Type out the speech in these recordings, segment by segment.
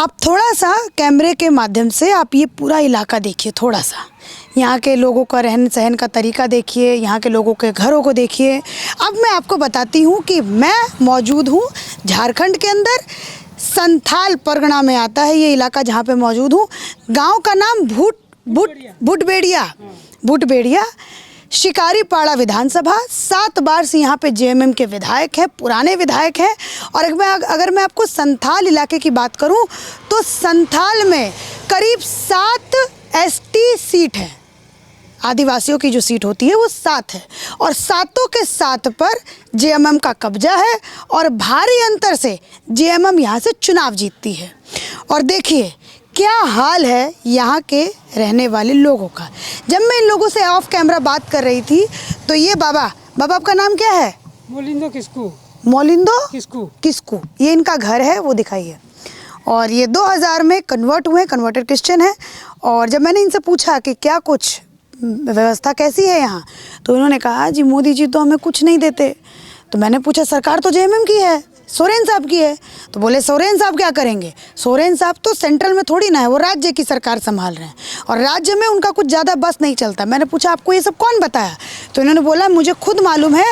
आप थोड़ा सा कैमरे के माध्यम से आप ये पूरा इलाका देखिए, थोड़ा सा यहाँ के लोगों का रहन सहन का तरीका देखिए, यहाँ के लोगों के घरों को देखिए। अब मैं आपको बताती हूँ कि मैं मौजूद हूँ झारखंड के अंदर, संथाल परगना में आता है ये इलाका जहाँ पे मौजूद हूँ। गांव का नाम भूटबेड़िया, शिकारीपाड़ा विधानसभा। 7 बार से यहाँ पे जेएमएम के विधायक हैं, पुराने विधायक हैं। और अगर मैं आपको संथाल इलाके की बात करूँ तो संथाल में करीब 7 एसटी सीट है, आदिवासियों की जो सीट होती है वो 7 है, और 7 के 7 पर जेएमएम का कब्जा है और भारी अंतर से जेएमएम यहाँ से चुनाव जीतती है। और देखिए क्या हाल है यहाँ के रहने वाले लोगों का। जब मैं इन लोगों से ऑफ कैमरा बात कर रही थी तो ये बाबा आपका नाम क्या है? मोलिंदो किस्कू, ये इनका घर है, वो दिखाइए। और ये 2000 में कन्वर्ट हुए, कन्वर्टेड क्रिश्चियन है। और जब मैंने इनसे पूछा कि क्या कुछ व्यवस्था कैसी है यहाँ, तो इन्होंने कहा जी मोदी जी तो हमें कुछ नहीं देते। तो मैंने पूछा सरकार तो जेएमएम की है, सोरेन साहब की है। तो बोले सोरेन साहब क्या करेंगे? सोरेन साहब तो सेंट्रल में थोड़ी ना है, वो राज्य की सरकार संभाल रहे हैं और राज्य में उनका कुछ ज़्यादा बस नहीं चलता। मैंने पूछा आपको ये सब कौन बताया? तो इन्होंने बोला मुझे खुद मालूम है,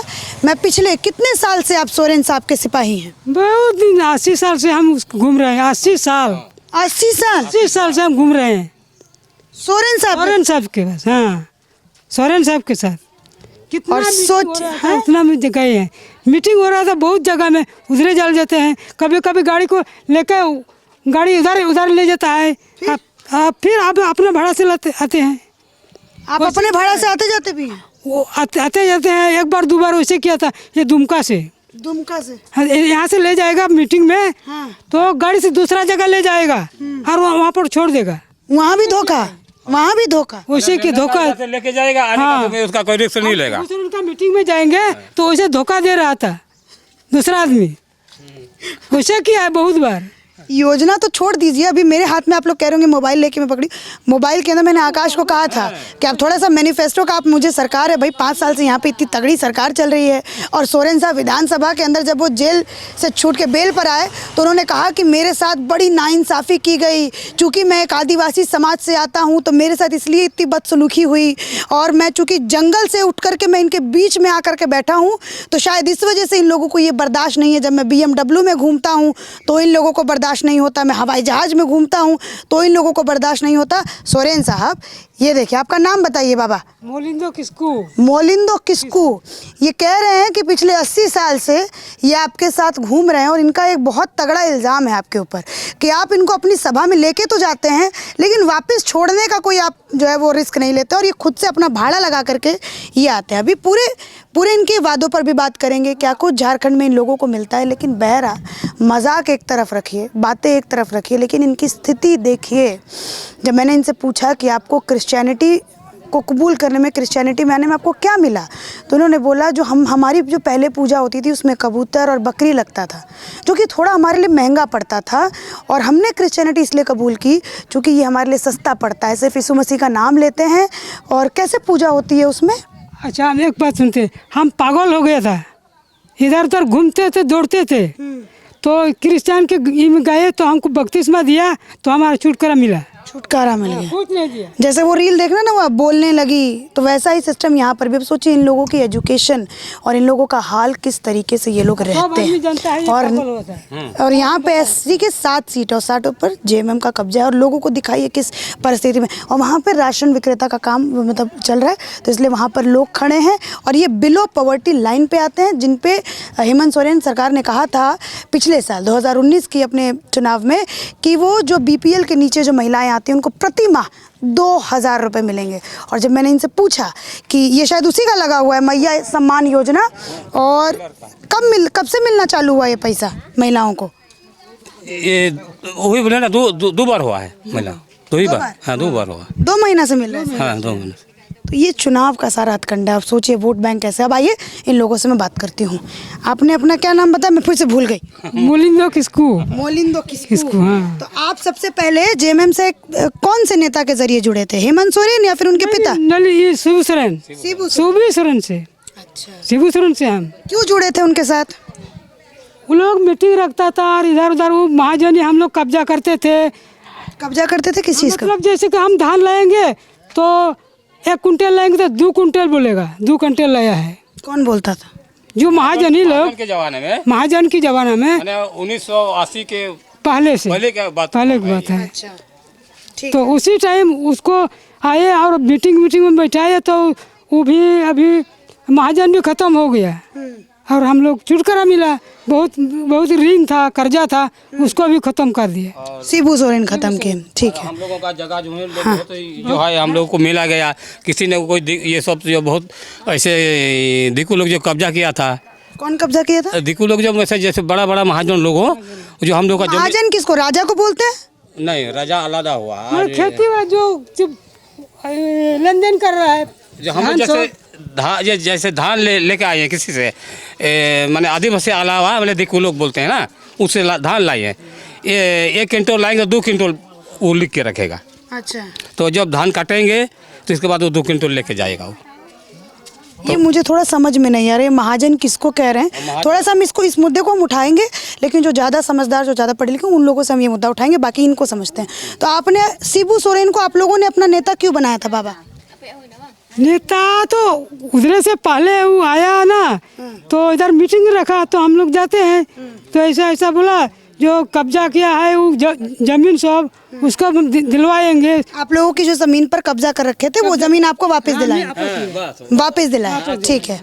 मैं पिछले कितने साल से आप सोरेन साहब के सिपाही हैं? बहुत दिन, 80 साल से हम घूम रहे हैं। 80 साल से हम घूम रहे हैं सोरेन साहब के पास। हाँ, सोरेन साहब के साथ कितना और सोच इतना में गए हैं। मीटिंग हो रहा था बहुत जगह में, उधरे चल जाते हैं। कभी कभी गाड़ी को लेकर गाड़ी उधर ले जाता है। फिर आप अपने भाड़ा से आते हैं। आप अपने भाड़ा से आते जाते भी हैं? वो आते जाते हैं। एक बार 2 बार वैसे किया था, ये दुमका से यहाँ से ले जाएगा मीटिंग में। हाँ। तो गाड़ी से दूसरा जगह ले जाएगा और वहाँ पर छोड़ देगा। वहाँ भी धोखा वैसे कि धोखा लेके जाएगा। हाँ। उसका कोई रिस्क नहीं लेगा। उनका मीटिंग में जाएंगे तो वैसे धोखा दे रहा था दूसरा आदमी, वैसे किया है बहुत बार। योजना तो छोड़ दीजिए, अभी मेरे हाथ में आप लोग कह रहे होंगे मोबाइल लेके मैं पकड़ी। मोबाइल के अंदर मैंने आकाश को कहा था कि आप थोड़ा सा मैनिफेस्टो का आप मुझे, सरकार है भाई 5 साल से यहाँ पे इतनी तगड़ी सरकार चल रही है। और सोरेन साहब विधानसभा के अंदर जब वो जेल से छूट के बेल पर आए तो उन्होंने कहा कि मेरे साथ बड़ी नाइंसाफ़ी की गई, चूँकि मैं एक आदिवासी समाज से आता हूँ तो मेरे साथ इसलिए इतनी बदसलूकी हुई, और मैं चूँकि जंगल से उठ करके मैं इनके बीच में आकर के बैठा हूँ तो शायद इस वजह से इन लोगों को ये बर्दाश्त नहीं है। जब मैं BMW में घूमता हूँ तो इन लोगों को बर्दाश्त नहीं होता, मैं हवाई जहाज में घूमता हूँ तो इन लोगों को बर्दाश्त नहीं होता। सोरेन साहब ये देखिए, आपका नाम बताइए बाबा? मोलिंदो किस्कू। ये कह रहे हैं कि पिछले 80 साल से ये आपके साथ घूम रहे हैं और इनका एक बहुत तगड़ा इल्ज़ाम है आपके ऊपर कि आप इनको अपनी सभा में लेके तो जाते हैं लेकिन वापस छोड़ने का कोई आप जो है वो रिस्क नहीं लेते और ये खुद से अपना भाड़ा लगा करके ये आते हैं। अभी पूरे इनके वादों पर भी बात करेंगे, क्या कुछ झारखंड में इन लोगों को मिलता है। लेकिन बहरा मजाक एक तरफ रखिए, बातें एक तरफ रखिए, लेकिन इनकी स्थिति देखिए। जब मैंने इनसे पूछा कि आपको क्रिश्चियनिटी को कबूल करने में, क्रिश्चियनिटी में आने में आपको क्या मिला, तो उन्होंने बोला जो हमारी जो पहले पूजा होती थी उसमें कबूतर और बकरी लगता था, जो कि थोड़ा हमारे लिए महंगा पड़ता था, और हमने क्रिश्चियनिटी इसलिए कबूल की क्योंकि ये हमारे लिए सस्ता पड़ता है। सिर्फ यीशु मसीह का नाम लेते हैं। और कैसे पूजा होती है उसमें? अच्छा, हम एक बात सुनते, हम पागल हो गया था, इधर उधर घूमते थे, दौड़ते थे। तो क्रिश्चियन के गए तो हमको बपतिस्मा दिया तो हमारा छुटकारा मिल गया। कुछ नहीं दिया। जैसे वो रील देखना ना, वो बोलने लगी, तो वैसा ही सिस्टम यहाँ पर भी। अब सोचिए इन लोगों की एजुकेशन और इन लोगों का हाल, किस तरीके से ये लोग रहते हैं। और यहाँ पे एससी के 7 सीट और 60 पर जेएमएम का कब्जा है, और लोगों को दिखाइए किस परिस्थिति में। और वहाँ पर राशन विक्रेता का काम मतलब चल रहा है, तो इसलिए वहाँ पर लोग खड़े हैं और ये बिलो पॉवर्टी लाइन पे आते हैं, जिन पे हेमंत सोरेन सरकार ने कहा था पिछले साल 2019 की अपने चुनाव में कि वो जो BPL के नीचे जो महिलाएं आती हैं उनको प्रति माह 2000 रुपये मिलेंगे। और जब मैंने इनसे पूछा कि ये शायद उसी का लगा हुआ है मैया सम्मान योजना, और कब से मिलना चालू हुआ ये पैसा महिलाओं को? ये वही बोले ना, दो बार हुआ है महिला, 2 बार। हाँ, 2 बार हुआ। 2 महीना से मिल रहा है? हाँ, 2 महीने से। तो ये चुनाव का सारा हथकंडा। आप सोचिए वोट बैंक कैसे। अब आइए इन लोगों से मैं बात करती हूँ। आपने अपना क्या नाम बताया? मैं फिर से भूल गई। मोलिंदो किस्कू। हाँ। तो आप सबसे पहले जेएमएम से कौन से नेता के जरिए जुड़े थे? हेमंत सोरेन या फिर उनके पिता? ये शिबू सोरेन से। अच्छा, शिबू सोरेन से हम क्यों जुड़े थे उनके साथ? वो लोग मीटिंग रखता था और इधर उधर वो महाजन ही हम लोग कब्जा करते थे। कब्जा करते थे किस चीज़ का? मतलब जैसे कि हम धान लाएंगे तो 1 कुंटल लाएंगे तो 2 कुंटल बोलेगा, 2 कुंटल लाया है। कौन बोलता था? जो महाजन ही लोग के जमाने में, महाजन की जमाना में 1980 के पहले की बात है। अच्छा, ठीक। तो उसी टाइम उसको आए और मीटिंग में बैठाए तो वो भी अभी महाजन भी ख़त्म हो गया और हम लोग छुटकारा मिला। बहुत ऋण था, कर्जा था, उसको भी ख़त्म कर दिया। शिबू सोरेन ख़त्म किए, ठीक है। हम लोगों का जगह जो है बहुत जो है हम लोगों को मिला गया। किसी ने कोई ये सब जो बहुत ऐसे दिकू लोग जो कब्जा किया था। कौन कब्जा किया था? दिकू लोग जो जैसे बड़ा महाजन लोग हो, जो हम लोग का महाजन किसको, राजा को बोलते हैं? नहीं, राजा अलग हुआ। खेती में जो लेन देन कर रहा है, जो हम जैसे धान लेके आए हैं किसी से, मैंने आदिवासी अलावा मैंने दिकू लोग बोलते हैं ना, उससे धान लाए हैं। 1 क्विंटल लाएंगे 2 क्विंटल वो लिख के रखेगा। अच्छा, तो जब धान काटेंगे तो इसके बाद वो 2 क्विंटल लेके जाएगा वो। ये मुझे थोड़ा समझ में नहीं आ रहा है, महाजन किसको कह रहे हैं? थोड़ा सा हम इस मुद्दे को हम उठाएंगे, लेकिन जो ज़्यादा समझदार, जो ज़्यादा पढ़े लिखे उन लोगों से हम ये मुद्दा उठाएंगे, बाकी इनको समझते हैं। तो आपने शिबू सोरेन को आप लोगों ने अपना नेता क्यों बनाया था बाबा? नेता तो उधर से पहले वो आया ना, तो इधर मीटिंग रखा तो हम लोग जाते हैं, तो ऐसा बोला जो कब्जा किया है वो जमीन सब उसको दिलवाएंगे। आप लोगों की जो जमीन पर कब्जा कर रखे थे वो जमीन आपको वापस दिलाएंगे? वापस दिलाए, ठीक है,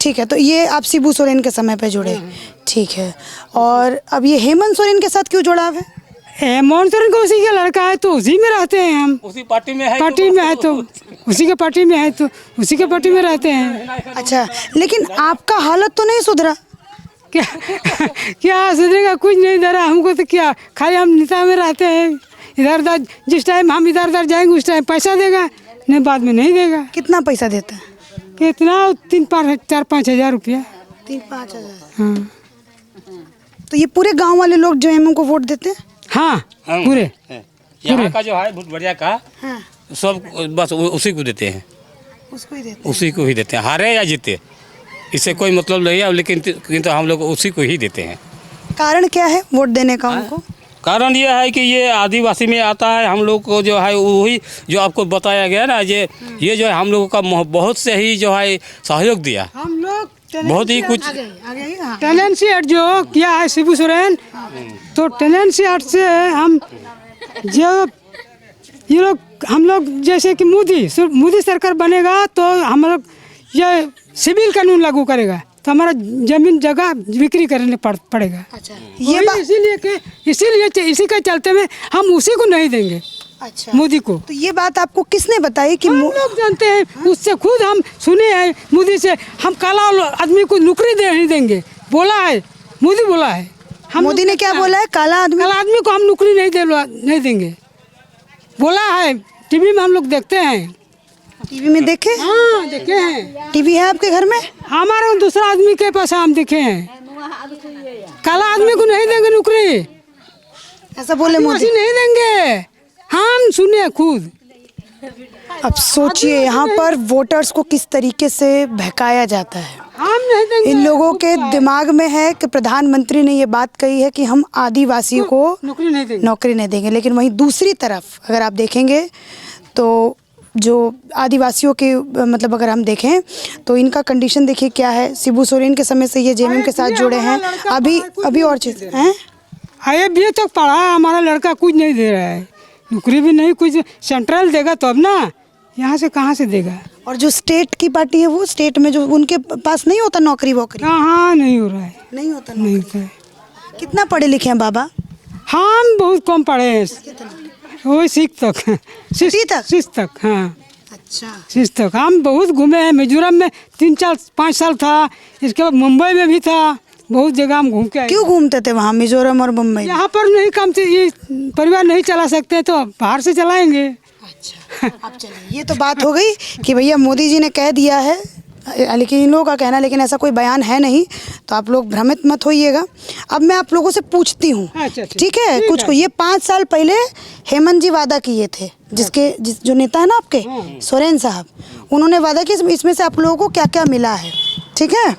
ठीक है। तो ये आप शिबू सोरेन के समय पे जुड़े, ठीक है। और अब ये हेमंत सोरेन के साथ क्यों जुड़ाव है? हेमंत सोरेन को उसी का लड़का है तो उसी में रहते हैं हम। उसी पार्टी में है, तो उसी के पार्टी में है तो उसी के पार्टी में रहते हैं। अच्छा, लेकिन आपका हालत तो नहीं सुधरा? क्या सुधरेगा? कुछ नहीं धरा हमको तो, क्या खाली हम नेता में रहते हैं। इधर उधर जिस टाइम हम इधर उधर जाएंगे उस टाइम पैसा देगा, नहीं बाद में नहीं देगा। कितना पैसा देता है? कितना? 4-5 हज़ार रुपया। 3-5 हज़ार? हाँ। तो ये पूरे गांव वाले लोग जो है उनको वोट देते हैं? हाँ, पूरे यहाँ का जो है बहुत बढ़िया का हाँ, सब बस उसी को देते हैं, उसको ही देते हैं। उसी को ही देते हैं, हारे या जीते इससे कोई मतलब नहीं है, लेकिन तो हम लोग उसी को ही देते हैं। कारण क्या है वोट देने का उनको? कारण ये है कि ये आदिवासी में आता है, हम लोग को जो है वही जो आपको बताया गया ना, ये जो है हम लोगों का बहुत से ही जो है सहयोग दिया। हम लोग बहुत ही कुछ टैलेंट से जो किया है शिबू सोरेन, तो टैलेंट से हम जो ये लोग हम लोग जैसे कि मोदी सरकार बनेगा तो हम लोग ये सिविल कानून लागू करेगा तो हमारा जमीन जगह बिक्री करने पड़ेगा। अच्छा, ये इसीलिए इसी के चलते में हम उसी को नहीं देंगे। अच्छा, मोदी को। तो ये बात आपको किसने बताई कि हम लोग जानते हैं, उससे खुद हम सुने हैं मोदी से, हम काला आदमी को नौकरी नहीं देंगे बोला है, मोदी बोला है। मोदी ने क्या बोला है? काला आदमी को हम नौकरी नहीं देंगे बोला है। टीवी में हम लोग देखते हैं। टीवी में देखे? हाँ, देखे हैं। टीवी है आपके घर में? हमारे दूसरा आदमी के पास हम देखे हैं। काला आदमी को नहीं देंगे नौकरी, ऐसा बोले मोदी? नहीं देंगे, हम सुने खुद। अब सोचिए यहाँ पर वोटर्स को किस तरीके से बहकाया जाता है। हम नहीं देंगे। इन लोगों के दिमाग में है कि प्रधानमंत्री ने ये बात कही है कि हम आदिवासियों को नौकरी नहीं देंगे, लेकिन वहीं दूसरी तरफ अगर आप देखेंगे तो जो आदिवासियों के मतलब अगर हम देखें तो इनका कंडीशन देखिए क्या है। शिबू सोरेन के समय से ये जेएमएम के साथ जुड़े हैं। अभी और चीज़ हैं, IAS तक पढ़ा है, हमारा लड़का कुछ नहीं दे रहा है, नौकरी भी नहीं, कुछ सेंट्रल देगा तो अब ना, यहाँ से कहाँ से देगा। और जो स्टेट की पार्टी है वो स्टेट में जो उनके पास नहीं होता नौकरी वोकरी, हाँ नहीं हो रहा है, नहीं होता। नहीं होता है। कितना पढ़े लिखे हैं बाबा? हम बहुत कम पढ़े हैं, वही 6 तक। 6 तक, हाँ। अच्छा, 6 तक। हम बहुत घूमे हैं, मिजोरम में 3-4-5 साल था, इसके बाद मुंबई में भी था, बहुत जगह हम घूम के आए। क्यों घूमते थे वहाँ मिजोरम और मुंबई? यहाँ पर नहीं काम से ये परिवार नहीं चला सकते तो बाहर से चलाएंगे। अच्छा, अब चलिए, ये तो बात हो गई कि भैया मोदी जी ने कह दिया है, लेकिन इन लोगों का कहना, लेकिन ऐसा कोई बयान है नहीं, तो आप लोग भ्रमित मत होइएगा। अब मैं आप लोगों से पूछती हूँ, ठीक है? कुछ को ये 5 साल पहले हेमंत जी वादा किए थे, जो नेता है ना आपके सोरेन साहब, उन्होंने वादा किया, इसमें से आप लोगों को क्या क्या मिला है, ठीक है?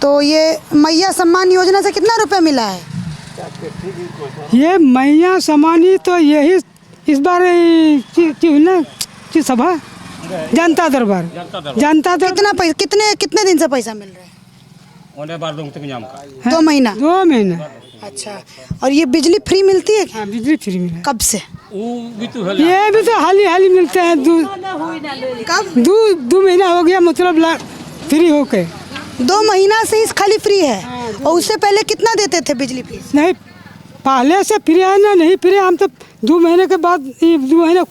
तो ये मैया सम्मान योजना से कितना रुपए मिला है? ये मैया समानी तो यही इस बार ना सभा जनता दरबार कितने दिन से पैसा मिल रहा है? 2 महीना। 2 महीना। अच्छा, और ये बिजली फ्री मिलती है क्या? हाँ, बिजली फ्री मिला। कब से? ये भी तो हाल ही मिलते हैं। कब? 2 महीना हो गया, मतलब फ्री होके। 2 महीना से इस खाली फ्री है। और उससे पहले कितना देते थे बिजली फीस? नहीं, पहले से फ्री है ना, नहीं फ्री। हम तो 2 महीने के बाद 2 महीना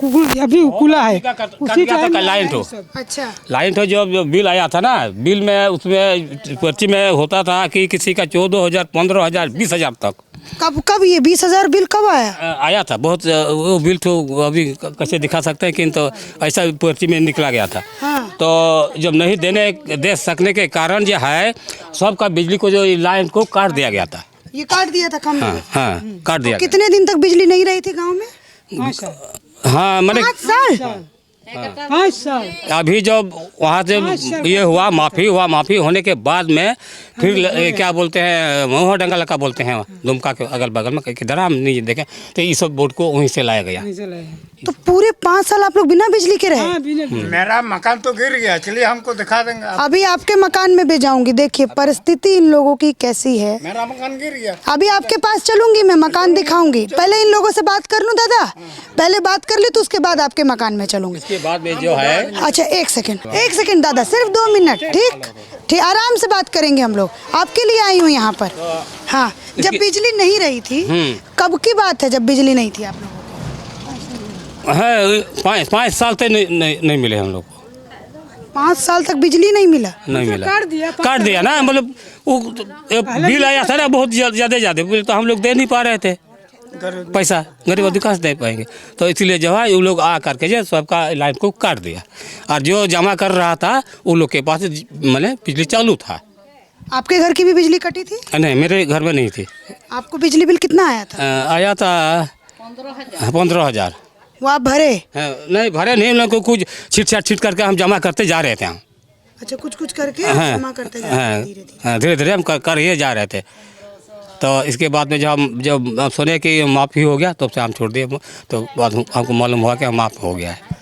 अभी खुला है उसी टाइम लाइन तो अच्छा, लाइन तो जो बिल आया था ना, बिल में उसमें पर्ची में होता था कि किसी का 14,000, 15,000, 20,000 तक। कब ये 20,000 बिल कब आया? आया था बहुत। वो बिल तो अभी कैसे दिखा सकते हैं कि तो ऐसा पर्ची में निकला गया था। हाँ। तो जब नहीं दे सकने के कारण जो है सबका बिजली को जो लाइन को काट दिया गया था। ये काट दिया था खंभे? हाँ, काट दिया। कितने दिन तक बिजली नहीं रही थी गांव में? 5 साल। हाँ, मैंने 5 साल। 5 साल। अभी जब वहाँ से ये हुआ, माफ़ी होने के बाद में फिर क्या बोलते हैं, मोह डंगा लगा बोलते हैं दुमका के अगल बगल में, किधर हम नहीं देखें, तो इस सब बोर्ड को वहीं से लाया गया। तो पूरे 5 साल आप लोग बिना बिजली के रहे? मेरा मकान तो गिर गया, चलिए हमको दिखा देंगे। अभी आपके मकान में भी जाऊंगी। देखिए परिस्थिति इन लोगों की कैसी है। मेरा मकान गिर गया। अभी आपके पास चलूंगी, मैं मकान दिखाऊंगी। पहले इन लोगों से बात कर लूं दादा, पहले बात कर ले तो उसके बाद आपके मकान में चलूंगी। इसके बाद में जो है, अच्छा एक सेकंड दादा, सिर्फ 2 मिनट। ठीक, आराम से बात करेंगे हम लोग। आपके लिए आई हूँ यहाँ पर। हाँ, जब बिजली नहीं रही थी, कब की बात है जब बिजली नहीं थी आप लोगों को? है 5 साल तक नहीं मिले हम लोग को। 5 साल तक बिजली नहीं मिला? नहीं मिला, काट दिया ना। मतलब वो बिल आया था ना बहुत ज़्यादा बिल, तो हम लोग दे नहीं पा रहे थे पैसा, गरीब आदमी कहाँ से दे पाएंगे। तो इसलिए जो है वो लोग आ करके जो सबका लाइन को काट दिया, और जो जमा कर रहा था वो लोग के पास मैंने बिजली चालू था। आपके घर की भी बिजली कटी थी? नहीं, मेरे घर में नहीं थी। आपको बिजली बिल कितना आया था? आया था 15,000। वो आप भरे? नहीं भरे नहीं, लोग को कुछ छीट करके हम जमा करते जा रहे थे। हम अच्छा, कुछ करके जमा करते जा रहे थे? धीरे धीरे हम कर ही जा रहे थे। तो इसके बाद में जब सुने कि माफ़ी हो गया, तब से हम छोड़ दिए। तो बाद हमको मालूम हुआ कि माफ़ हो गया है।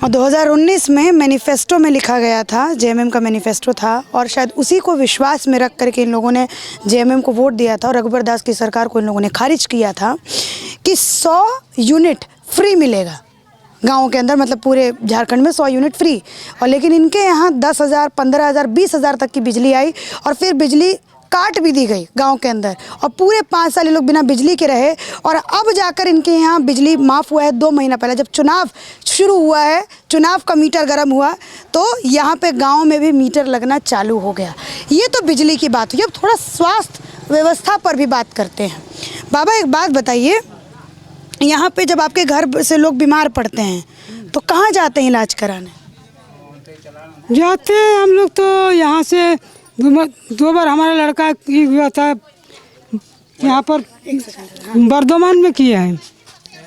और 2019 में मैनिफेस्टो में लिखा गया था, जेएमएम का मैनिफेस्टो था, और शायद उसी को विश्वास में रख करके इन लोगों ने जेएमएम को वोट दिया था, और रघुबर दास की सरकार को इन लोगों ने खारिज किया था कि 100 यूनिट फ्री मिलेगा गाँव के अंदर, मतलब पूरे झारखंड में 100 यूनिट फ्री। और लेकिन इनके यहाँ 10,000, 15,000, 20,000 तक की बिजली आई, और फिर बिजली काट भी दी गई गांव के अंदर, और पूरे 5 साल ये लोग बिना बिजली के रहे। और अब जाकर इनके यहाँ बिजली माफ़ हुआ है 2 महीना पहले, जब चुनाव शुरू हुआ है, चुनाव का मीटर गर्म हुआ, तो यहाँ पे गांव में भी मीटर लगना चालू हो गया। ये तो बिजली की बात हुई। अब थोड़ा स्वास्थ्य व्यवस्था पर भी बात करते हैं। बाबा एक बात बताइए, यहाँ पे जब आपके घर से लोग बीमार पड़ते हैं तो कहाँ जाते हैं इलाज कराने? जाते हैं हम लोग तो यहाँ से 2 बार हमारा लड़का हुआ था यहाँ पर, बर्धमान में किया है।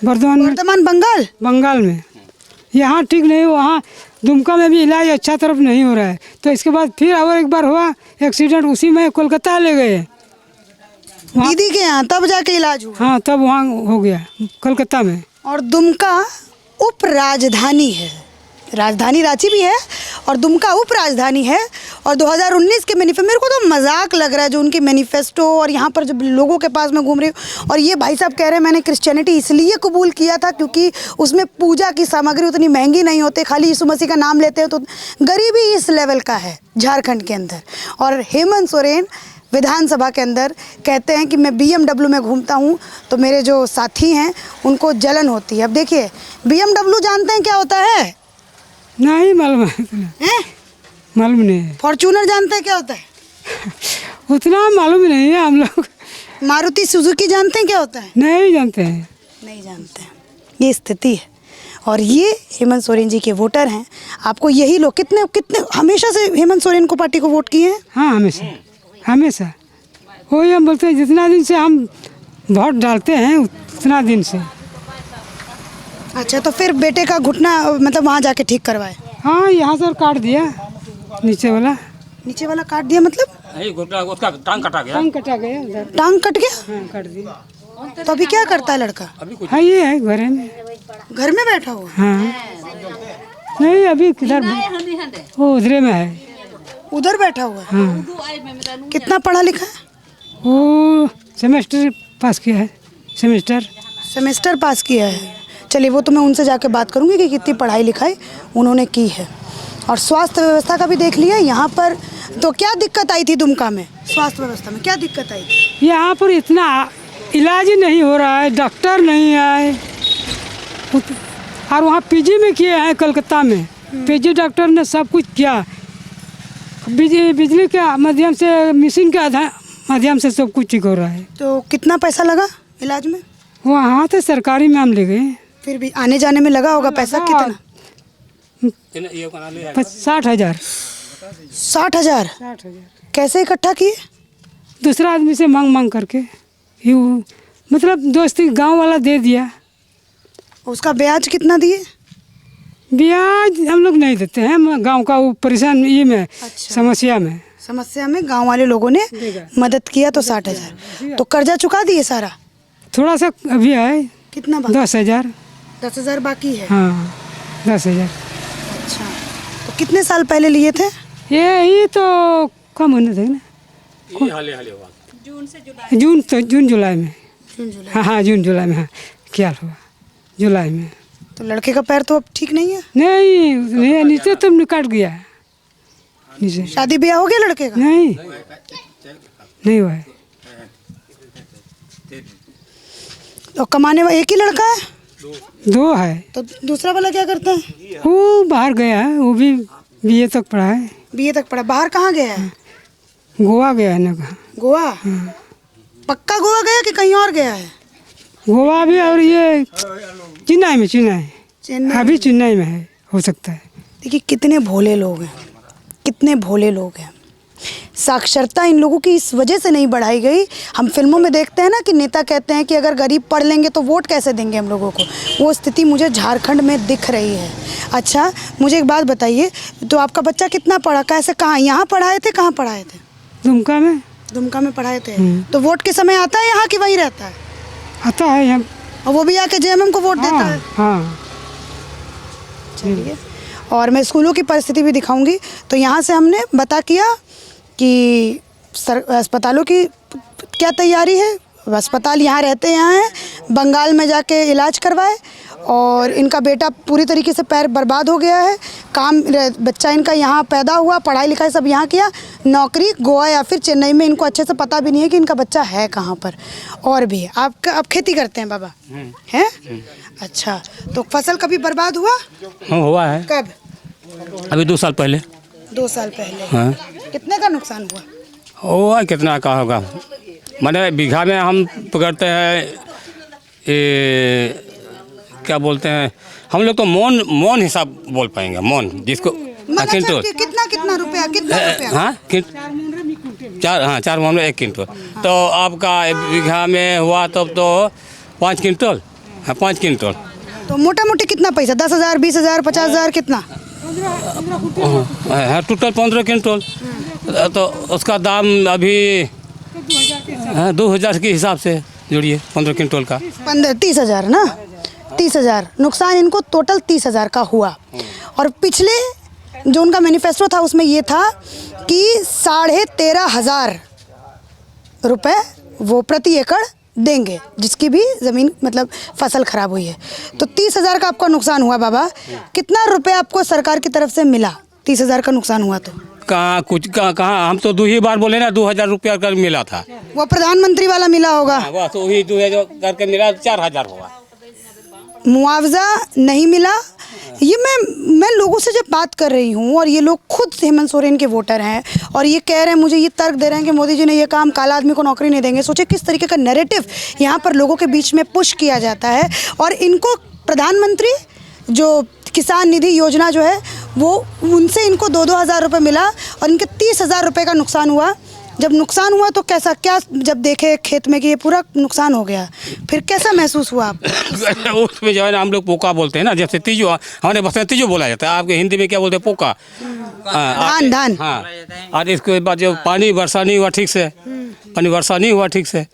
वर्धमान बंगाल में। यहाँ ठीक नहीं, वहाँ दुमका में भी इलाज अच्छा तरफ नहीं हो रहा है। तो इसके बाद फिर और एक बार हुआ एक्सीडेंट, उसी में कोलकाता ले गए दीदी के यहाँ, तब जाके इलाज हुआ। हाँ, तब वहाँ हो गया कोलकाता में। और दुमका उप राजधानी है, राजधानी रांची भी है और दुमका उप राजधानी है। और 2019 के मैनिफेस्टो, मेरे को तो मजाक लग रहा है जो उनकी मैनिफेस्टो, और यहाँ पर जब लोगों के पास में घूम रही हूँ, और ये भाई साहब कह रहे हैं मैंने क्रिश्चियनिटी इसलिए कबूल किया था क्योंकि उसमें पूजा की सामग्री उतनी महंगी नहीं होती, खाली यीशु मसीह का नाम लेते हो। तो गरीबी इस लेवल का है झारखंड के अंदर। और हेमंत सोरेन विधानसभा के अंदर कहते हैं कि मैं BMW में घूमता हूँ तो मेरे जो साथी हैं उनको जलन होती है। अब देखिए, BMW जानते हैं क्या होता है? नहीं मालूम है, मालूम नहीं है। फॉर्च्यूनर जानते हैं क्या होता है? उतना मालूम नहीं है हम लोग। मारुति सुजुकी जानते हैं क्या होता है? नहीं जानते हैं। नहीं जानते हैं। ये स्थिति है। और ये हेमंत सोरेन जी के वोटर हैं। आपको यही लोग कितने हमेशा से हेमंत सोरेन को पार्टी को वोट किए हैं? हाँ, हमेशा वही हम बोलते हैं, जितना दिन से हम वोट डालते हैं उतना दिन से। अच्छा, तो फिर बेटे का घुटना मतलब वहाँ जाके ठीक करवाए? हाँ, यहाँ से काट दिया, नीचे वाला काट दिया मतलब? नहीं घुटना उसका टांग कटा गया। टांग कटा गया उधर। टांग कट गया? हाँ कट दिया। तो अभी क्या करता है लड़का? अभी कुछ हाँ ये है घर में। घर में बैठा हुआ? हाँ नहीं अभी किधर वो उधरे में है। उधर बैठा हुआ है? हाँ कितना पढ़ा लिखा है? वो सेमेस्टर पास किया है। सेमेस्टर पास किया है। चलिए वो तो मैं उनसे जाके बात करूंगी कि कितनी पढ़ाई लिखाई उन्होंने की है। और स्वास्थ्य व्यवस्था का भी देख लिया यहाँ पर। तो क्या दिक्कत आई थी दुमका में? स्वास्थ्य व्यवस्था में क्या दिक्कत आई थी? यहाँ पर इतना इलाज ही नहीं हो रहा है, डॉक्टर नहीं आए। और वहाँ पीजी में किए हैं कलकत्ता में। पीजी डॉक्टर ने सब कुछ किया, बिजली के माध्यम से, मशीन के माध्यम से सब कुछ ठीक हो रहा है। तो कितना पैसा लगा इलाज में? वहाँ तो सरकारी में हम ले गए। फिर भी आने जाने में लगा होगा पैसा? कितना? 60,000। 60,000? 60,000 कैसे इकट्ठा किए? दूसरा आदमी से मांग करके यूँ, मतलब दोस्ती गांव वाला दे दिया। उसका ब्याज कितना दिए? ब्याज हम लोग नहीं देते हैं, गांव का वो परेशान ये में अच्छा। समस्या में गांव वाले लोगों ने देगा। मदद किया तो 60,000। तो कर्जा चुका दिए सारा? थोड़ा सा अभी है। कितना बाकी? 10,000। 10,000 बाकी है? हाँ 10,000। अच्छा, तो कितने साल पहले लिए थे? ये तो कम होने थे ना, ये हाले हुआ। जून जुलाई में। जून जुलाई। हाँ जून जुलाई में। हाँ क्या हुआ जुलाई में। तो लड़के का पैर तो अब ठीक नहीं है? नहीं नीचे तो निकट गया है नीचे। शादी ब्याह हो गया लड़के का? नहीं हुआ है। तो कमाने वाला एक ही लड़का है? 2 है। तो दूसरा वाला क्या करता है? वो बाहर गया है, वो भी BA तक पढ़ा है। BA तक पढ़ा? बाहर कहाँ गया है? गोवा गया है ना कहाँ। गोवा? पक्का गोवा गया कि कहीं और गया है? गोवा भी, और ये चेन्नई। चेन्नई? अभी चेन्नई में है, हो सकता है। देखिए कितने भोले लोग हैं, कितने भोले लोग हैं। साक्षरता इन लोगों की इस वजह से नहीं बढ़ाई गई। हम फिल्मों में देखते हैं ना कि नेता कहते हैं कि अगर गरीब पढ़ लेंगे तो वोट कैसे देंगे हम लोगों को। वो स्थिति मुझे झारखंड में दिख रही है। अच्छा मुझे एक बात बताइए, तो आपका बच्चा कितना पढ़ा, कैसे, कहाँ, यहाँ पढ़ाए थे, कहाँ पढ़ाए थे? दुमका में। दुमका में पढ़ाए थे। तो वोट के समय आता है यहाँ कि वहीं रहता है? आता है यहाँ। और वो भी आके JMM को वोट देता है? हाँ। चलिए, और मैं स्कूलों की परिस्थिति भी दिखाऊंगी। तो यहाँ से हमने बता किया कि अस्पतालों की क्या तैयारी है। अस्पताल यहाँ रहते यहाँ हैं, बंगाल में जाके इलाज करवाए, और इनका बेटा पूरी तरीके से पैर बर्बाद हो गया है। बच्चा इनका यहाँ पैदा हुआ, पढ़ाई लिखाई सब यहाँ किया, नौकरी गोवा या फिर चेन्नई में। इनको अच्छे से पता भी नहीं है कि इनका बच्चा है कहाँ पर। और भी आप खेती करते हैं बाबा? हैं? अच्छा, तो फसल कभी बर्बाद हुआ? हाँ हुआ है। कब? अभी 2 साल पहले। 2 साल पहले? हाँ। कितने का नुकसान हुआ? हुआ कितना का होगा, मैंने बीघा में हम पकड़ते हैं, ये क्या बोलते हैं हम लोग तो मोन हिसाब बोल पाएंगे, मोन जिसको क्विंटल। कितना रुपया? हाँ 4 मोन में 1 क्विंटल। तो आपका बीघा में हुआ तब तो 5 क्विंटल। हाँ 5 क्विंटल। तो मोटा मोटी कितना पैसा? 10,000, 20,000, 50,000, कितना? हाँ टोटल 15 क्विंटल। तो उसका दाम अभी 2,000 के हिसाब से जोड़िए 15 क्विंटल का। 30,000 ना? 30,000 नुकसान इनको टोटल 30,000 का हुआ। और पिछले जो उनका मैनिफेस्टो था उसमें ये था कि 13,500 रुपये वो प्रति एकड़ देंगे जिसकी भी ज़मीन मतलब फसल खराब हुई है। तो 30,000 का आपका नुकसान हुआ बाबा। कितना रुपये आपको सरकार की तरफ से मिला? 30,000 का नुकसान हुआ तो कहाँ हम तो 2 ही बार बोले ना, 2,000 रुपया कर मिला था। वो प्रधानमंत्री वाला मिला होगा। बस वही 2,000 करके मिला, 4,000 हुआ। मुआवजा नहीं मिला। ये मैं लोगों से जब बात कर रही हूँ, और ये लोग खुद हेमंत सोरेन के वोटर हैं, और ये कह रहे हैं, मुझे ये तर्क दे रहे हैं कि मोदी जी ने ये काम, काला आदमी को नौकरी नहीं देंगे। सोचे किस तरीके का नैरेटिव यहाँ पर लोगों के बीच में पुश किया जाता है। और इनको प्रधानमंत्री जो किसान निधि योजना जो है वो, उनसे इनको 2-2 हज़ार रुपये मिला, और इनके 30,000 रुपये का नुकसान हुआ। जब नुकसान हुआ तो कैसा, क्या जब देखे खेत में कि ये पूरा नुकसान हो गया, फिर कैसा महसूस हुआ आपको? उसमें जो है ना हम लोग पोका बोलते हैं ना, जैसे तीजो हमारे भाषा में तीजो बोला जाता है, आपके हिंदी में क्या बोलते हैं पोका। धान धान। हाँ, और इसके बाद जो पानी वर्षा नहीं हुआ ठीक से, पानी वर्षा नहीं हुआ ठीक से,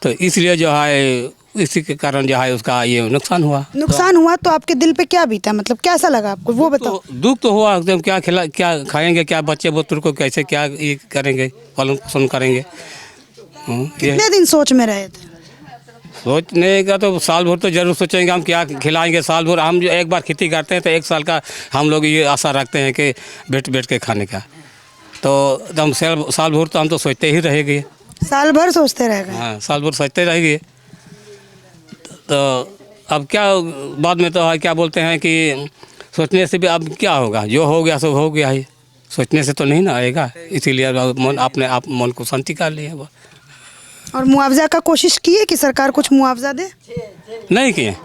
तो इसलिए जो है इसी के कारण जो है उसका ये नुकसान हुआ। नुकसान हुआ तो आपके दिल पे क्या बीता, मतलब कैसा लगा आपको वो बताओ? तो दुख तो हुआ एकदम, क्या खिला क्या खाएंगे, क्या बच्चे बुतरू को कैसे क्या ये करेंगे, पालन पोषण करेंगे। कितने दिन सोच में रहे थे? सोचने का तो साल भर तो जरूर सोचेंगे हम क्या खिलाएंगे। साल भर हम जो एक बार खेती करते हैं तो एक साल का हम लोग ये आशा रखते हैं कि बैठ बैठ के खाने का, तो एकदम साल भर तो हम तो सोचते ही रहेंगे। साल भर सोचते रह गए? हाँ, साल भर सोचते रहेंगे। तो अब क्या बाद में तो है क्या बोलते हैं कि सोचने से भी अब क्या होगा, जो हो गया सो हो गया ही, सोचने से तो नहीं ना आएगा, इसीलिए मन अपने आप मन को शांति कर लिए वो। और मुआवजा का कोशिश की है कि सरकार कुछ मुआवजा दे? नहीं किए,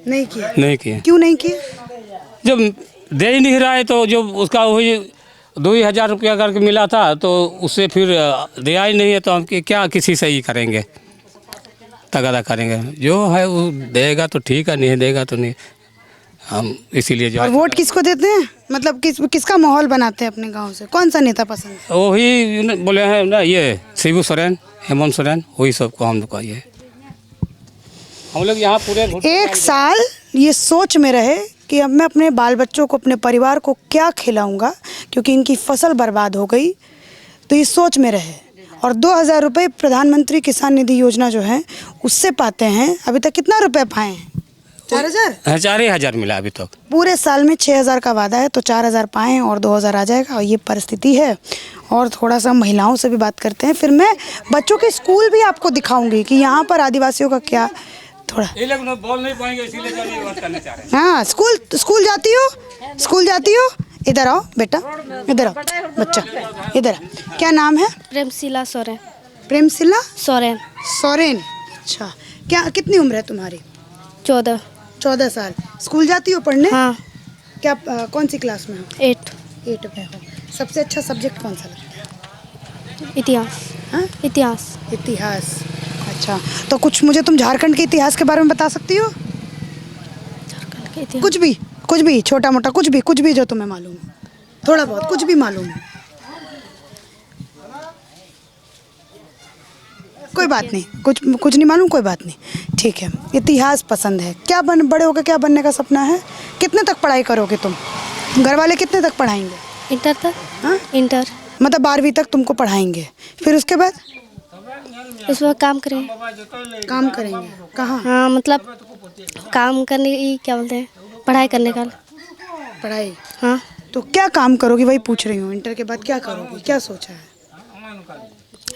नहीं किया। नहीं किए। क्यों नहीं किए? जब दे ही नहीं रहा है तो जो उसका वही 2,000 रुपया करके मिला था तो उससे फिर दिया ही नहीं है, तो हम क्या किसी से ही करेंगे, तगादा करेंगे। जो है वो देगा तो ठीक है, नहीं देगा तो नहीं। हम इसीलिए जो और है वोट किसको देते हैं, मतलब किसका माहौल बनाते हैं अपने गांव से, कौन सा नेता पसंद है? वही बोले हैं ना, ये शिबू सोरेन, हेमंत सोरेन, वही सबको हम लोग का ये हम लोग यहाँ पूरे एक साल ये सोच में रहे कि अब मैं अपने बाल बच्चों को, अपने परिवार को क्या खिलाऊंगा, क्योंकि इनकी फसल बर्बाद हो गई, तो ये सोच में रहे। और 2,000 रुपये प्रधानमंत्री किसान निधि योजना जो है उससे पाते हैं। अभी तक कितना रुपए पाए हैं? 4,000? 4,000 मिला अभी तक। पूरे साल में 6,000 का वादा है, तो 4,000 पाए हैं और 2,000 आ जाएगा, और ये परिस्थिति है। और थोड़ा सा महिलाओं से भी बात करते हैं, फिर मैं बच्चों के स्कूल भी आपको दिखाऊंगी कि यहाँ पर आदिवासियों का क्या थोड़ा। ये लोग बोल नहीं पाएंगे इसीलिए जो नहीं बात करना चाह रहे हैं। हाँ, स्कूल जाती हो? स्कूल जाती हो? इधर आओ बेटा, इधर आओ बच्चा, इधर आ। क्या नाम है? प्रेमशिला सोरेन। प्रेमशिला सोरेन। सोरेन। अच्छा, क्या कितनी उम्र है तुम्हारी? 14। 14 साल। स्कूल जाती हो पढ़ने? हाँ। क्या कौन सी क्लास में हो? 8। 8 में हो। सबसे अच्छा सब्जेक्ट कौन सा लगता है? इतिहास। हाँ? इतिहास। इतिहास। अच्छा, तो कुछ मुझे तुम झारखंड के इतिहास के बारे में बता सकती हो? इतिहास। कुछ भी छोटा मोटा, कुछ भी जो तुम्हें मालूम हो, थोड़ा बहुत कुछ भी मालूम हो। कोई बात नहीं, कुछ नहीं मालूम, कोई बात नहीं, ठीक है। इतिहास पसंद है। क्या बड़े होकर क्या बनने का सपना है? कितने तक पढ़ाई करोगे तुम? घर वाले कितने तक पढ़ाएंगे? इंटर तक। हाँ? इंटर। मतलब 12वीं तक तुमको पढ़ाएंगे, फिर उसके बाद इसमें काम करेंगे। काम करेंगे? कहाँ? हाँ, मतलब काम करने की, क्या बोलते हैं, पढ़ाई करने का। पढ़ाई। हाँ। तो क्या काम करोगी वही पूछ रही हूँ। इंटर के बाद क्या करोगी, क्या सोचा है?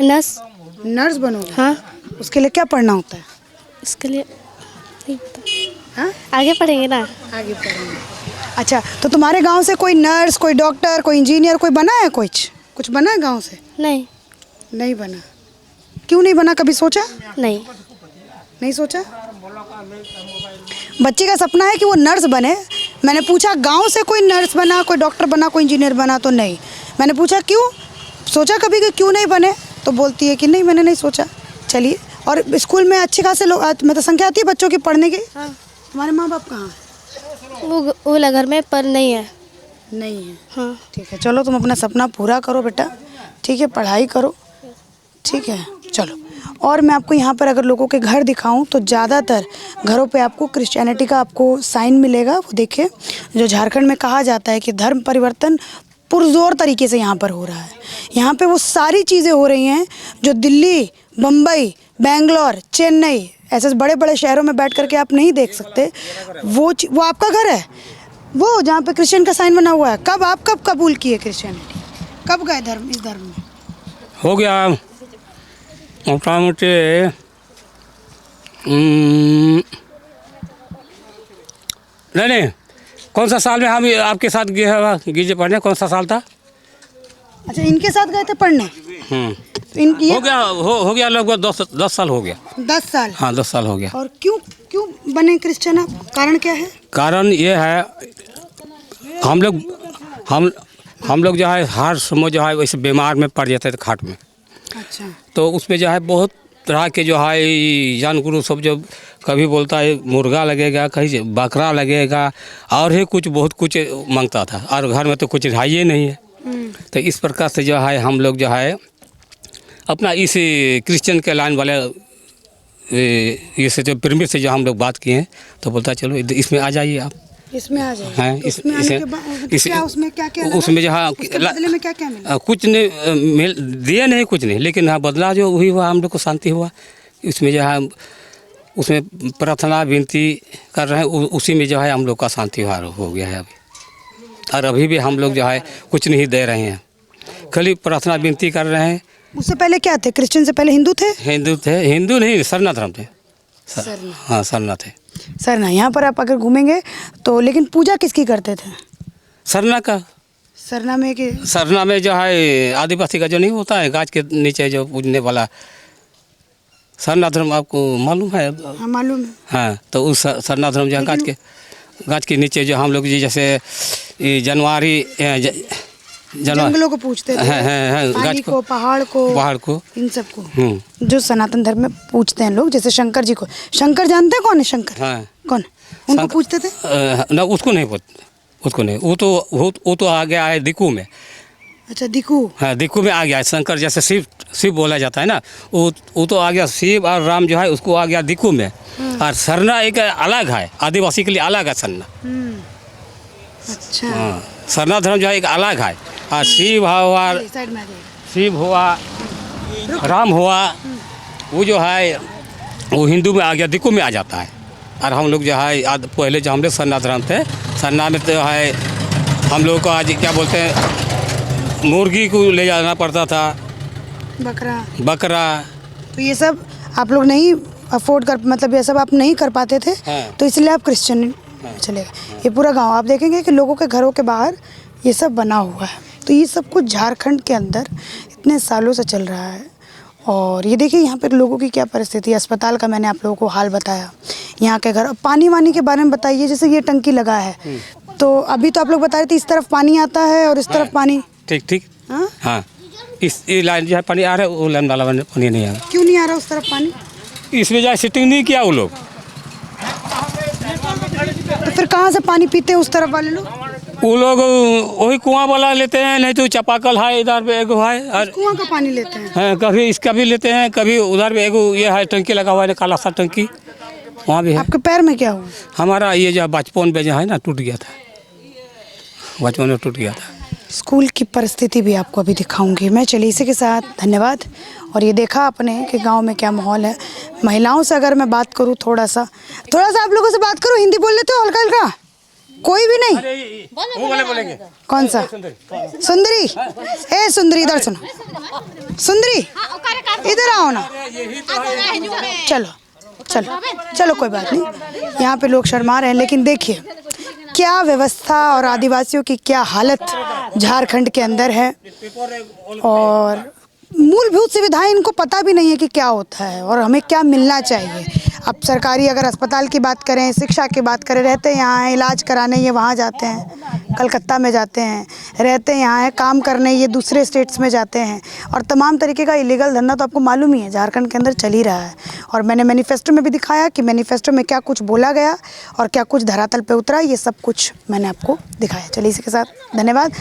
नर्स। नर्स बनोगे? हाँ। उसके लिए क्या पढ़ना होता है? इसके लिए नहीं पता। हाँ, आगे पढ़ेंगे ना। आगे पढ़ेंगे। अच्छा, तो तुम्हारे गांव से कोई नर्स, कोई डॉक्टर, कोई इंजीनियर, कोई बना है? कुछ बना है गांव से? नहीं। नहीं बना। क्यों नहीं बना, कभी सोचा? नहीं सोचा। बच्चे का सपना है कि वो नर्स बने। मैंने पूछा गांव से कोई नर्स बना, कोई डॉक्टर बना, कोई इंजीनियर बना, तो नहीं। मैंने पूछा क्यों, सोचा कभी कि क्यों नहीं बने, तो बोलती है कि नहीं, मैंने नहीं सोचा। चलिए, और स्कूल में अच्छे खासे लोग, मतलब संख्या आती है बच्चों की पढ़ने की? हाँ। तुम्हारे माँ बाप कहाँ हैं? वो घर में पर नहीं है। नहीं है। हाँ। ठीक है, चलो तुम अपना सपना पूरा करो बेटा, ठीक है, पढ़ाई करो, ठीक है, चलो। और मैं आपको यहाँ पर अगर लोगों के घर दिखाऊं तो ज़्यादातर घरों पे आपको क्रिश्चियनिटी का आपको साइन मिलेगा। वो देखिए, जो झारखंड में कहा जाता है कि धर्म परिवर्तन पुरजोर तरीके से यहाँ पर हो रहा है। यहाँ पे वो सारी चीज़ें हो रही हैं जो दिल्ली, बम्बई, बेंगलोर, चेन्नई ऐसे बड़े बड़े शहरों में बैठ करके आप नहीं देख सकते। वो आपका घर है, वो जहाँ पे क्रिश्चियन का साइन बना हुआ है। कब कबूल किए क्रिश्चियनिटी, कब गए इस धर्म में? हो गया मोटा मोटी नहीं, कौन सा साल में हम आपके साथ गए पढ़ने, कौन सा साल था? अच्छा, इनके साथ गए थे पढ़ने? हो गया लगभग 10 साल हो गया। 10 साल? हाँ, 10 साल हो गया। और क्यों बने क्रिश्चियन आप? कारण क्या है? कारण ये है, हम हम लोग जो है हर समय जो है वैसे बीमार में पड़ जाते थे खाट में। अच्छा। तो उसमें जो है बहुत तरह के जो है जान गुरु सब जो कभी बोलता है मुर्गा लगेगा, कहीं बकरा लगेगा, और ही कुछ बहुत कुछ मांगता था, और घर में तो कुछ है ही नहीं है। तो इस प्रकार से जो है हम लोग जो है अपना इस क्रिश्चियन के लाइन वाले इस जो पिरमिड से जो हम लोग बात किए हैं, तो बोलता चलो इसमें आ जाइए आप। इसमें आ जाए। हैं तो उसमें आने के बाद क्या उसमें क्या उसमें जो है उसके बदले में क्या मिला? कुछ नहीं दिए नहीं, कुछ नहीं, लेकिन हाँ बदला जो हुई हुआ हम लोग को शांति हुआ। इसमें जो है उसमें प्रार्थना विनती कर रहे हैं, उसी में जो है हम लोग का शांति हो गया है अभी। और अभी भी हम लोग जो है कुछ नहीं दे रहे हैं, खाली प्रार्थना विनती कर रहे हैं। उससे पहले क्या थे? क्रिश्चियन से पहले हिंदू थे? हिंदू नहीं, सरना धर्म थे। हाँ सरना थे। सरना। यहाँ पर आप अगर घूमेंगे तो, लेकिन पूजा किसकी करते थे? सरना का। सरना में कि सरना में जो है आदिवासी का जो नहीं होता है गाछ के नीचे जो पूजने वाला सरना धर्म, आपको मालूम है? हाँ मालूम है। हाँ, तो उस सरना धर्म जो है गाछ के नीचे जो हम लोग जी जैसे जनवरी जंगलों को पूछते थे, पानी को, पहाड़ को, इन सबको जो सनातन धर्म में पूछते हैं लोग, जैसे शंकर जी को। शंकर जानते हैं कौन है शंकर? हाँ। कौन? उनको पूछते थे? ना उसको नहीं पूछते, उसको नहीं। वो तो आ गया है दिक्कू में। अच्छा दिक्कू। हाँ दिक्कू में आ गया है। शंकर जैसे शिव बोला जाता है ना, वो तो आ गया शिव, और राम जो है उसको आ गया दिक्कू में। और सरना एक अलग है, आदिवासी के लिए अलग है सरना। अच्छा। हाँ, सरना धर्म जो है एक अलग है। और शिव हुआ, राम हुआ, वो जो है वो हिंदू में आ गया, दिक्कू में आ जाता है। और हम लोग जो है पहले जो हम लोग सरना धर्म थे, सरना में तो है हम लोग को आज क्या बोलते हैं, मुर्गी को ले जाना पड़ता था, बकरा। तो ये सब आप लोग नहीं अफोर्ड कर, मतलब ये सब आप नहीं कर पाते थे। हाँ। तो इसलिए आप क्रिश्चियन चले गए। ये पूरा गांव आप देखेंगे कि लोगों के घरों के बाहर ये सब बना हुआ है। तो ये सब कुछ झारखंड के अंदर इतने सालों से चल रहा है। और ये देखिए यहाँ पर लोगों की क्या परिस्थिति है। अस्पताल का मैंने आप लोगों को हाल बताया, यहाँ के घर। पानी वानी के बारे में बताइए। जैसे ये टंकी लगा है, तो अभी तो आप लोग बता रहे थे इस तरफ पानी आता है और इस तरफ पानी। ठीक। हाँ, इस लाइन जो है पानी आ रहा है, वो लाइन वाला पानी नहीं आ रहा। क्यों नहीं आ रहा उस तरफ पानी? इसमें जो है सेटिंग नहीं किया वो लोग। तो फिर कहाँ से पानी पीते हैं उस तरफ वाले लोग? वो लोग वही कुआं वाला लेते हैं, नहीं तो चापाकल है इधर पे एगो है, और कुआं का पानी लेते हैं। हाँ, कभी इसका भी लेते हैं, कभी उधर भी एगो ये है टंकी लगा हुआ है, काला सा टंकी, वहाँ भी है। आपके पैर में क्या हुआ? हमारा ये जो बचपन में जो है ना टूट गया था, बचपन में टूट गया था। स्कूल की परिस्थिति भी आपको अभी दिखाऊंगी मैं। चलिए इसी के साथ धन्यवाद। और ये देखा आपने कि गांव में क्या माहौल है। महिलाओं से अगर मैं बात करूं, थोड़ा सा आप लोगों से बात करूं, हिंदी बोल लेते हो हल्का हल्का? कोई भी नहीं? वो वाले बोलेंगे। कौन सा? सुंदरी। ए सुंदरी इधर सुनो। सुंदरी इधर आओ ना। चलो कोई बात नहीं। यहाँ पे लोग शर्मा रहे हैं, लेकिन देखिए क्या व्यवस्था और आदिवासियों की क्या हालत झारखंड के अंदर है। और मूलभूत सुविधाएं इनको पता भी नहीं है कि क्या होता है और हमें क्या मिलना चाहिए। अब सरकारी अगर अस्पताल की बात करें, शिक्षा की बात करें, रहते यहाँ हैं, इलाज कराने ये वहाँ जाते हैं, कलकत्ता में जाते हैं, रहते यहाँ हैं, काम करने ये दूसरे स्टेट्स में जाते हैं। और तमाम तरीके का इलीगल धंधा तो आपको मालूम ही है झारखंड के अंदर चल ही रहा है। और मैंने मैनिफेस्टो में भी दिखाया कि मैनिफेस्टो में क्या कुछ बोला गया और क्या कुछ धरातल पे उतरा, ये सब कुछ मैंने आपको दिखाया। चलिए इसी के साथ धन्यवाद।